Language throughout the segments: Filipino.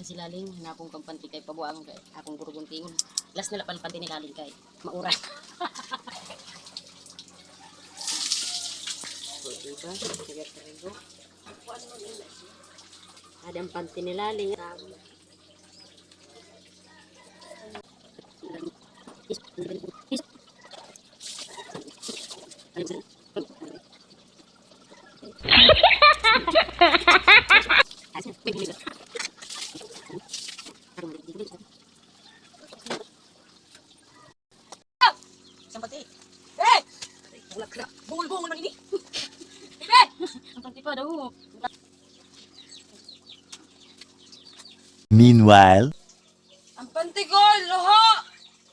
si Laling, hanapong pampanti kay pabuang kay akong gurugon tingon. Last na lapan panti ni Laling kay mauran. So, diba? Sigat tayo. Ada ang panti ni Laling. Sampati. Eh! Bungol-bungol man ini. Eh! Ang panti pa daw. Meanwhile, Ang panty ko, loho!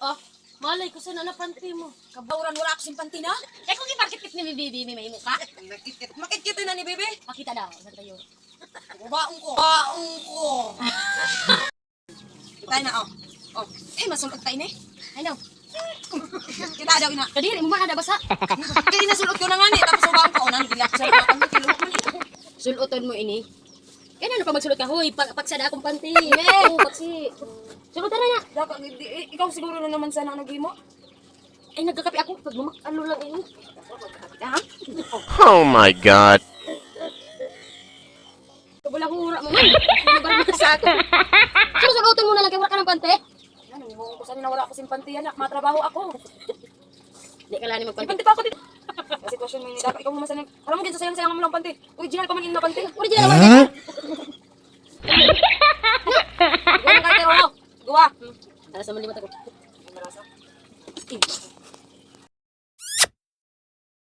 Oh, malay ko sa nanapanti mo. Kabauran wala ako simpanti na. Eh kung ipakit ni Bibi, may mukha. Makit-kit na ni bebe. Pakita daw, saan tayo? Baong ko. Baong ko. Tayo na, oh. Oh, eh, masulot tayo ni. Ay daw. Kita daw ina. Kadiri mo man ada basa. Kaya nasulot ko na nga ni. Tapos baong ko, nang gilak siya na panty. Kilok man eh. Suluton mo ini. Kaya ano pa magsulot ka? Hoy, pagsada akong panty. Oo, pagsi. Sulutan na niya. Ikaw siguro na naman sana ang nag-mo. Ay, nagkakape ako. Pag ano lang ini. Ha? oh my god. Wala kong hura mo man. Lugar mo sa akin. Sulutan mo na lang kaya wala ka ng panty. Ano, ko sana na wala ako simpanti yan. Matrabaho ako. Hindi ka lang ni magpanty. Panty pa ako dito. Sa sitwasyon mo yung ikaw mo masanay. Alam mo, sayang-sayang mo lang panty. Original pa man yung napanty. Original naman ka. Gawa ng kartero mo. Gawa. Para sa malimat ako. Marasa.